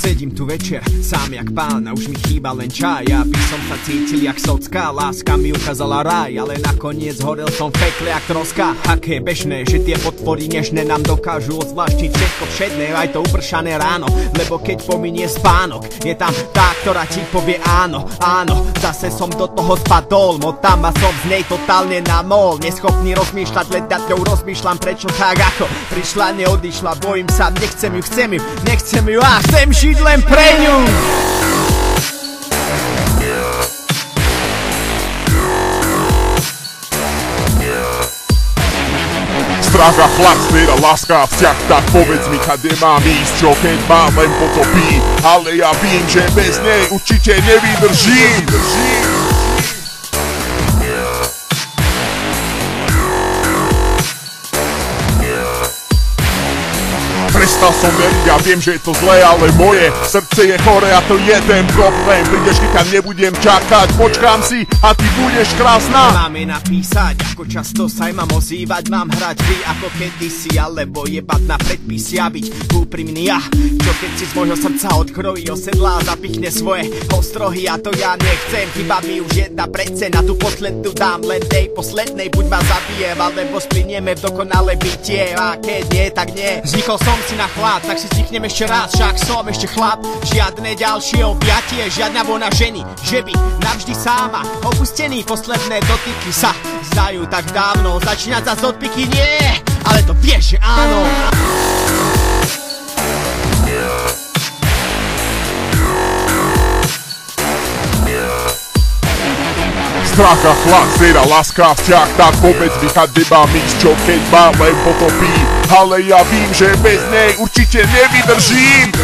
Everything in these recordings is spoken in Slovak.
Sedím tu večer, sám jak pán, a už mi chýba len čaj. Aby som sa cítil jak socka, láska mi ukázala raj, ale nakoniec horel som v pekle jak troska. Aké bežné, že tie podpory nežné nám dokážu ozvláštiť všetko všedné, aj to upršané ráno. Lebo keď pominie spánok, je tam tá, ktorá ti povie áno, áno. Zase som do toho spadol, motám a som z nej totálne namol. Neschopný rozmýšľať, len nad ňou rozmýšľam, prečo tak ako prišla, neodišla. Bojím sa, nechcem ju, nechcem ju a chcem žiť len pre ňu. Strach a chlad, smiera, láska a vzťah, tak povedz mi, kade mám ísť, čo keď ma len potopí. Ale ja vím, že bez nej určite nevydržím. Prestal som veriť, ja viem, že je to zlé, ale moje srdce je chore a to je ten problém. Prídeš, keď tam nebudem čakať, počkám si a ty budeš krásna. Máme napísať, ako často sa mám ozývať, mám hrať hry ako kedysi, alebo jebať na predpisy a byť úprimný ja. Čo keď si z môjho srdca odkrojí, osedlá a zapichne svoje ostrohy, a to ja nechcem. Chyba mi už jedna precena, tú poslednú dám len tej poslednej. Buď ma zabijem, alebo splinieme v dokonalé bytie, a keď nie, tak nie. Zvykol som si na chlad, tak si zvyknem ešte raz, však som ešte chlap. Žiadne ďalšie objatie, žiadna vona ženy, že by navždy sama, opustený, posledné dotyky sa zdajú tak dávno. Začínať zas odpiky nie, ale to vieš, že áno. Strach a chlad, smiera, láska a vzťah, tak povedz mi, kade mám ísť, čo keď ma len potopí. Ale ja vím, že bez nej určite nevydržím.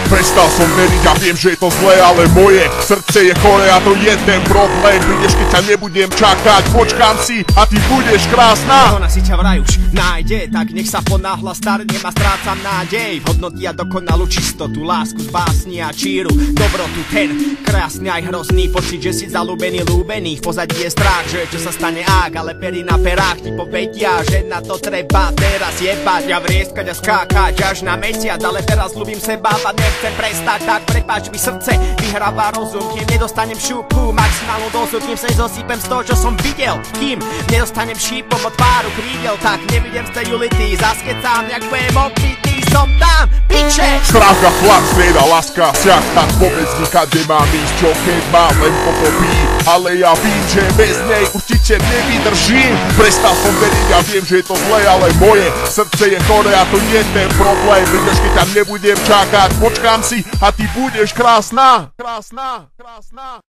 Prestal som veriť a viem, že je to zlé, ale moje srdce je chore a to je ten problém. Prídeš, keď sa nebudem čakať, počkám si a ty budeš krásna. Ona si ťa vraj už nájde, tak nech sa ponáhla, starnem a strácam nádej. Hodnotia dokonalú čistotu, lásku z básni a číru, dobrotu, ten krásny aj hrozný pocit, že si zalúbený, lúbený. V pozadí je strach, že čo sa stane ak, ale pery na perách ti povedia, že na to treba teraz jebať a vrieskať a skákať až na mesiac. Ale teraz ľúbim seba a nechcem prestať, tak prepáč mi, srdce vyhráva rozum, kým nedostanem šupu maximálnu dozu, kým sa nezosýpem z toho, čo som videl, kým nedostanem šípom od páru krídel, tak nevidím z tej ulity, zas keď sám jak budem opitý, som tam, piče. Strach a chlad, smiera, láska a vzťah, tak povedz mi, kade mám ísť, čo keď ma len potopí. Ale ja vím, že bez nej určite nevydržím. Prestal som veriť, ja viem, že je to zlé, ale moje srdce je chore a to je ten problém. Prídeš, keď tam nebudem čakať, počkám si a ty budeš krásna. Krásna, krásna.